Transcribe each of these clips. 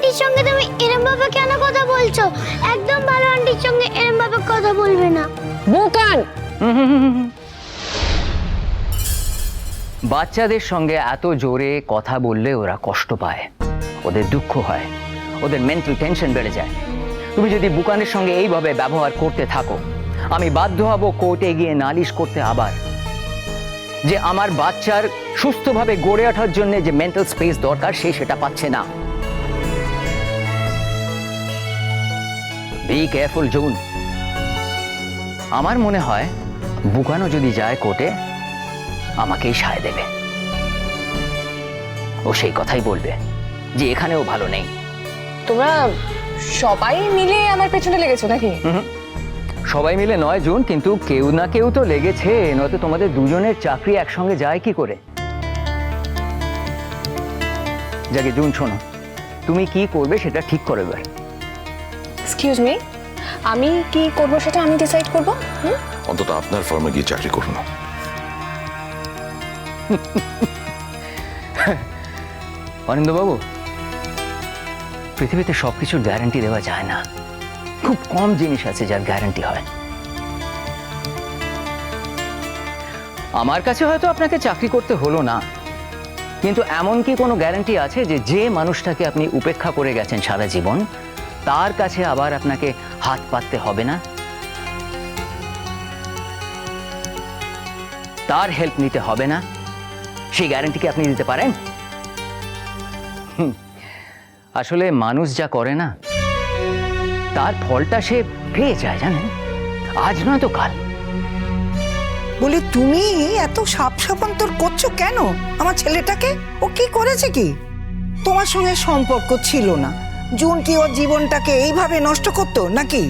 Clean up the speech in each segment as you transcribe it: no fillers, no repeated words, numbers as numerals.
আন্টির সঙ্গে তুমি এরম ভাবে কেন কথা বলছো? একদম ভালো আন্টির সঙ্গে এরম ভাবে কথা বলবে না। বুকান, বাচ্চাদের সঙ্গে এত জোরে কথা বললে ওরা কষ্ট পায়, ওদের দুঃখ হয়, ওদের মেন্টাল টেনশন বেড়ে যায়। তুমি যদি বুকানের সঙ্গে এইভাবে ব্যবহার করতে থাকো, আমি বাধ্য হব কোর্টে গিয়ে নালিশ করতে আবার, যে আমার বাচ্চার সুস্থভাবে গড়ে ওঠার জন্য যে মেন্টাল স্পেস দরকার সে সেটা পাচ্ছে না। Be careful June. আমার মনে হয় বুকানও যদি যায় কোর্টে আমাকেই সায় দেবে। ও সেই কথাই বলবে যে এখানেও ভালো নেই। তোমরা সবাই মিলে আমার পেছনে লেগেছো নাকি? সবাই মিলে নয় জুন, কিন্তু কেউ না কেউ তো লেগেছে, নয়তো তোমাদের দুজনের চাকরি একসঙ্গে যায় কি করে? যাকে জুন, শোনো, তুমি কি করবে সেটা ঠিক করে এবার। এক্সকিউজ মি, আমি কি করব সেটা আমি ডিসাইড করব। অন্তত আপনার ফার্মে গিয়ে চাকরি করুন। অনিন্দবাবু, পৃথিবীতে সবকিছুর গ্যারান্টি দেওয়া যায় না। খুব কম জিনিস আছে যার গ্যারান্টি হয়। আমার কাছে হয়তো আপনাকে চাকরি করতে হলো না, কিন্তু এমন কি কোনো গ্যারান্টি আছে যে যে মানুষটাকে আপনি উপেক্ষা করে গেছেন সারা জীবন, তার কাছে আবার আপনাকে হাত পাততে হবে না, তার হেল্প নিতে হবে না? সেই গ্যারান্টি কি আপনি দিতে পারেন? আসলে মানুষ যা করে না তার ফলটা সে পেয়ে যায়, জানেন, আজ নয় তো কাল। বলি তুমি এত সাপ সাপান্তর করছো কেন আমার ছেলেটাকে? ও কি করেছে কি? তোমার সঙ্গে সম্পর্ক ছিল না, জুন কি ওর জীবনটাকে এইভাবে নষ্ট করতো নাকি?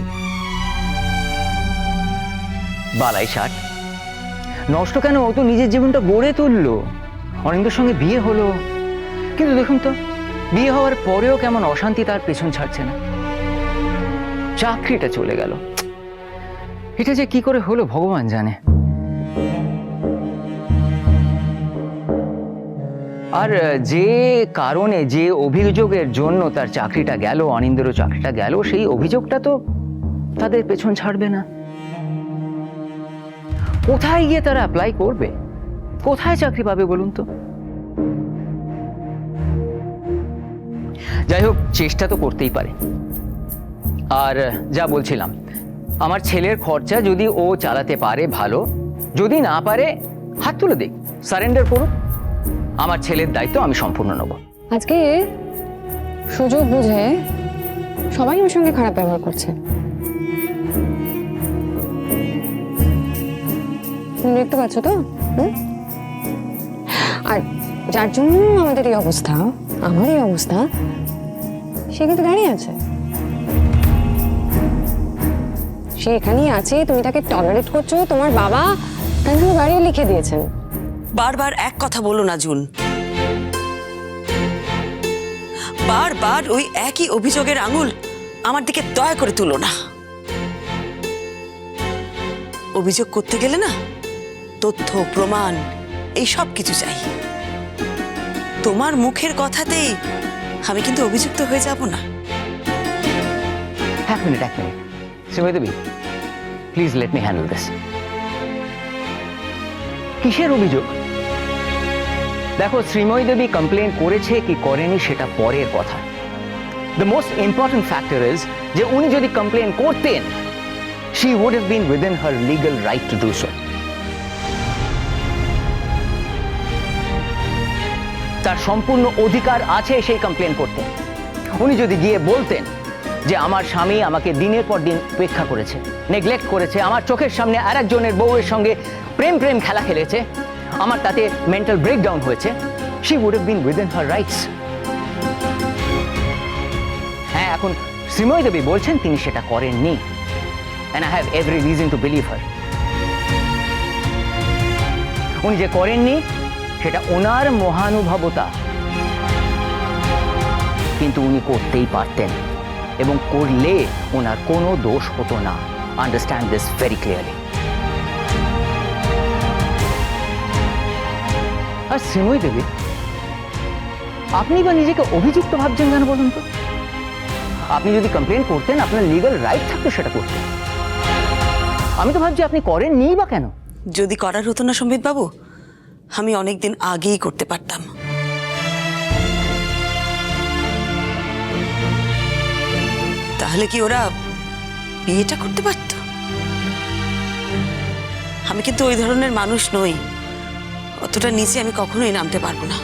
বালাই ষাট, নষ্ট কেন? ও তো নিজের জীবনটা গড়ে তুললো, অনিন্দের সঙ্গে বিয়ে হলো, কিন্তু দেখুন তো বিয়ে হওয়ার পরেও কেমন অশান্তি তার পেছন ছাড়ছে না। চাকরিটা চলে গেল, এটা যে কি করে হলো ভগবান জানে। আর যে কারণে, যে অভিযোগের জন্য তার চাকরিটা গেল, অনিন্দেরও চাকরিটা গেল, সেই অভিযোগটা তো তাদের পেছন ছাড়বে না। কোথায় গিয়ে তারা অ্যাপ্লাই করবে? কোথায় চাকরি পাবে বলুন তো? যাই হোক, চেষ্টা তো করতেই পারে। আর যা বলছিলাম, আমার ছেলের খরচা যদি ও চালাতে পারে ভালো, যদি না পারে হাত তুলে দিক, সারেন্ডার করুক। আমার ছেলের দায়িত্ব আমি সম্পূর্ণ নেব। আজকে সুযোগ বুঝে সবাই ওর সঙ্গে খারাপ ব্যবহার করছে। তুমি দেখতে পাচ্ছ তো? আর যার জন্য আমাদের এই অবস্থা, আমার এই অবস্থা, সে কিন্তু দাঁড়িয়ে আছে, সে এখানেই আছে, তুমি তাকে টলারেট করছো। তোমার বাবা তার জন্য বাড়িও লিখে দিয়েছেন। বারবার এক কথা বলো না জুন, বারবার ওই একই অভিযোগের আঙুল আমার দিকে দয়া করে তুলো না। অভিযোগ করতে গেলে না তথ্য প্রমাণ এই সব কিছু চাই। তোমার মুখের কথাতেই আমি কিন্তু অভিযুক্ত হয়ে যাব না। এক minute, Sreemoyee Devi, please let me handle this. কিসের অভিযোগ? দেখো, শ্রীময়ী দেবী কমপ্লেন করেছে কি করেনি সেটা পরের কথা। The most important factor is যে উনি যদি কমপ্লেন করতেন, she would have been within her legal right to do so. তার সম্পূর্ণ অধিকার আছে সেই কমপ্লেন করতে। উনি যদি গিয়ে বলতেন যে আমার স্বামী আমাকে দিনের পর দিন উপেক্ষা করেছে, নেগলেক্ট করেছে, আমার চোখের সামনে আরেকজনের বউয়ের সঙ্গে প্রেম খেলা খেলেছে, আমার তাতে মেন্টাল ব্রেকডাউন হয়েছে, she would have been within her rights. হ্যাঁ, এখন শ্রীময়ী দেবী বলছেন তিনি সেটা করেননি, and I have every reason to believe her. উনি যে করেননি সেটা ওনার মহানুভবতা, কিন্তু উনি করতেই পারতেন, এবং করলে ওনার কোনো দোষ হতো না। Understand this very clearly. আর শ্রীময়ী দেবী, আপনি বা নিজেকে অভিযুক্ত ভাবছেন কেন বলুন তো? আপনি যদি কমপ্লেন করতেন আপনার লিগ্যাল রাইট থাকতো সেটা করতে। আমি তো ভাবছি আপনি করেননি বা কেন? যদি করার হতো না সম্বিত বাবু, আমি অনেকদিন আগেই করতে পারতাম। তাহলে কি ওরা বিয়েটা করতে পারত? আমি কিন্তু ওই ধরনের মানুষ নই, অতটা নিচে আমি কখনোই নামতে পারবো না।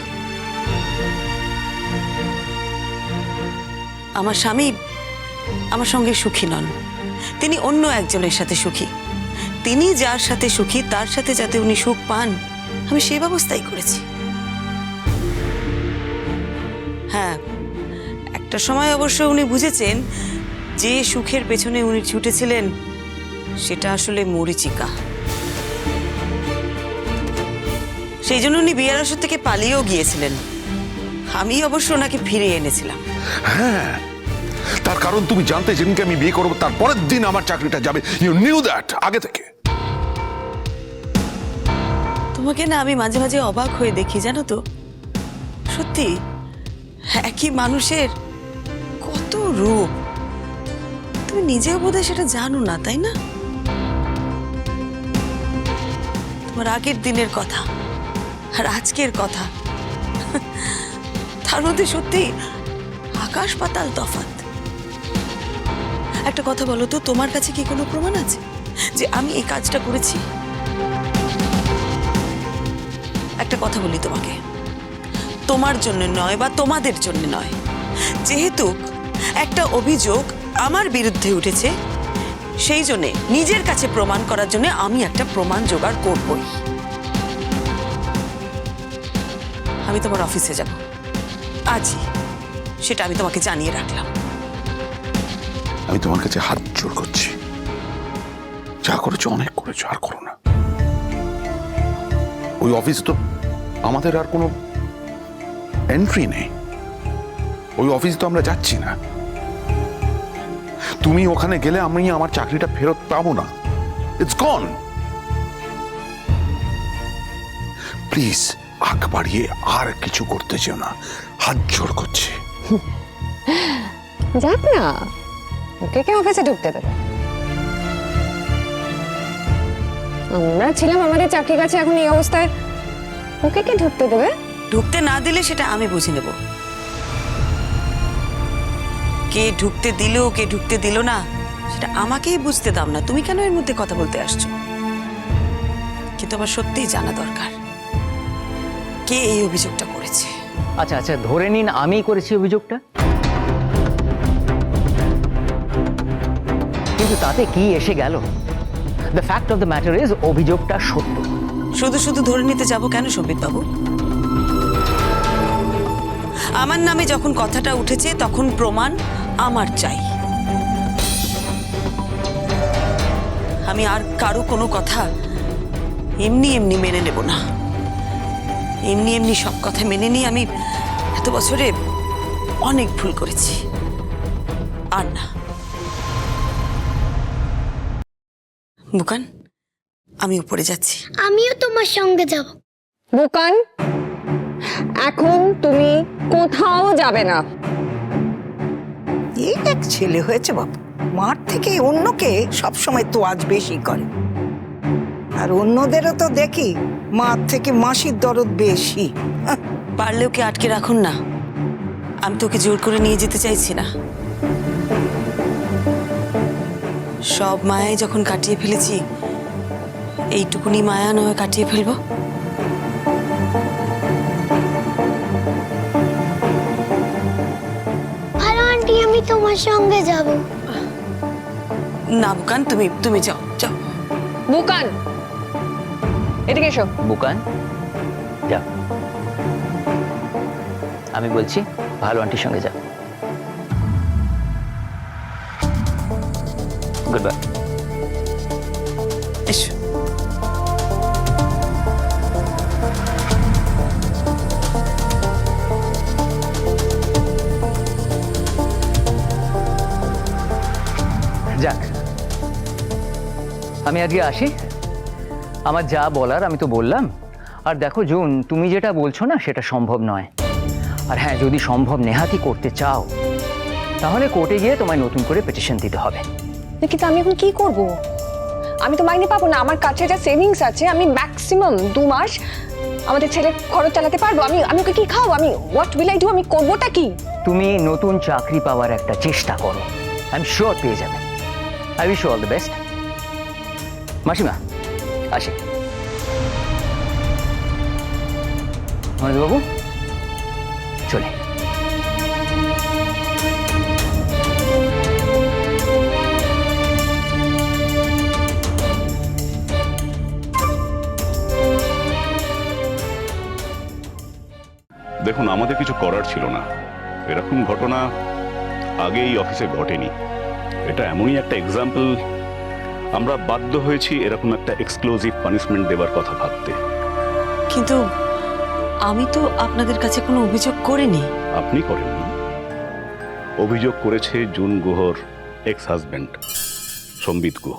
আমার স্বামী আমার সঙ্গে সুখী নন, তিনি অন্য একজনের সাথে সুখী। তিনি যার সাথে সুখী তার সাথে যাতে উনি সুখ পান, আমি সেই ব্যবস্থাই করেছি। হ্যাঁ, একটা সময় অবশ্য উনি বুঝেছেন যে সুখের পেছনে উনি ছুটেছিলেন সেটা আসলে মরীচিকা। সেই জন্য উনি বিয়ের আসর থেকে পালিয়েও গিয়েছিলেন। আমি অবশ্য ওনাকে ফিরিয়ে এনেছিলাম। হ্যাঁ, তার কারণ তুমি জানতে যেদিনকে আমি বিয়ে করবো তার পরের দিন আমার চাকরিটা যাবে। ইউ নিউ দ্যাট আগে থেকে। তোমাকে না আমি মাঝে মাঝে অবাক হয়ে দেখি, জানো তো, সত্যি একই মানুষের কত রূপ। তুমি নিজেও বোধহয় সেটা জানো না, তাই না? তোমার আগের দিনের কথা আর আজকের কথা, তার মধ্যে সত্যি আকাশ পাতাল তফাৎ। একটা কথা বলো তো, তোমার কাছে কি কোনো প্রমাণ আছে যে আমি এই কাজটা করেছি? একটা কথা বলি তোমাকে, তোমার জন্য নয় বা তোমাদের জন্য নয়, যেহেতু একটা অভিযোগ আমার বিরুদ্ধে উঠেছে, সেই জন্যে নিজের কাছে প্রমাণ করার জন্য আমি একটা প্রমাণ জোগাড় করবই। আমি তোমার অফিসে যাব আজই, সেটা আমি তোমাকে জানিয়ে রাখলাম। আমি তোমার কাছে হাত জোড় করছি, যা করেছো অনেক করেছো, আর করো না। ওই অফিসে তো আমাদের আর কোনো এন্ট্রি নেই, ওই অফিসে তো আমরা যাচ্ছি না। তুমি ওখানে গেলে আমি আমার চাকরিটা ফেরত পাবো না। It's gone. প্লিজ আগ বাড়িয়ে আর কিছু করতে চেও না, হাত জোড় করছি। যাক না, ওকে কে অফিসে ঢুকতে দেবে? আমরা ছিলাম আমাদের চাকরির কাছে, এখন এই অবস্থায় ওকে কে ঢুকতে দেবে? ঢুকতে না দিলে সেটা আমি বুঝে নেব। কে ঢুকতে দিল কে ঢুকতে দিল না সেটা আমাকেই বুঝতে দাও না। তুমি কেন এর মধ্যে কথা বলতে আসছো? কিন্তু আমার সত্যিই জানা দরকার কে এই অভিযোগটা করেছে। আচ্ছা আচ্ছা, ধরে নিন আমিই করেছি অভিযোগটা, কিন্তু তাতে কি এসে গেল? The fact of the matter is অভিযোগটা সত্য। শুধু শুধু ধরে নিতে যাব কেন সম্বিত বাবু? আমার নামে যখন কথাটা উঠেছে তখন প্রমাণ আমার চাই। আমি আর কারো কোনো কথা এমনি এমনি মেনে নেব না। এমনি এমনি সব কথা মেনে নিয়ে আমি এত বছরে অনেক ভুল করেছি। আর না, বুকান, আমি উপরে যাচ্ছি। আমিও তোমার সঙ্গে যাব। বুকান, এখন তুমি কোথাও যাবে না। এই এক ছেলে হয়েছে বাবু, মার থেকে অন্যকে সবসময় তো আজ বেশি করে, আর অন্যদেরও তো দেখি মার থেকে মাসির দরদ বেশি। পারলে ওকে আটকে রাখুন না, আমি তোকে জোর করে নিয়ে যেতে চাইছি না। সব মায়াই যখন কাটিয়ে ফেলেছি, এইটুকুনি মায়া নয় কাটিয়ে ফেলবো। ভালো আন্টি, আমি তোমার সঙ্গে যাব। না বুকান, তুমি যাও যাও। বুকান, এদিকে এসো। বুকান যা, আমি বলছি ভালো আন্টির সঙ্গে যা। Good bye. এসো। যাক, আমি আজকে আসি। আমার যা বলার আমি তো বললাম। আর দেখো জুন, তুমি যেটা বলছো না সেটা সম্ভব নয়। আর হ্যাঁ, যদি সম্ভব নেহাতি করতে চাও তাহলে কোর্টে গিয়ে তোমায় নতুন করে পিটিশন দিতে হবে। কিন্তু আমি এখন কি করব? আমি তো মাইনে পাবো না। আমার কাছে যা সেভিংস আছে, আমি ম্যাক্সিমাম 2 মাস আমাদের ছেলে খরচ চালাতে পারবো। আমি ওকে কি খাওয়াবো? আমি হোয়াট উইল আই ডু? আমি করবোটা কি? তুমি নতুন চাকরি পাওয়ার একটা চেষ্টা করো, আই এম শিওর পেয়ে যাবে। I wish you all the best. মাসিমা আসি। বাবু চলে। দেখুন, আমাদের কিছু করার ছিল না। এরকম ঘটনা আগে এই অফিসে ঘটেনি। এটা এমনই একটা এক্সাম্পল, আমরা বাধ্য হয়েছি এরকম একটা এক্সক্লুসিভ পানিশমেন্ট দেওয়ার কথা ভাবতে। কিন্তু আমি তো আপনাদের কাছে কোনো অভিযোগ করিনি। আপনি করেননি, অভিযোগ করেছে জুন গুহর এক্স হাজব্যান্ড সম্বিত গুহ।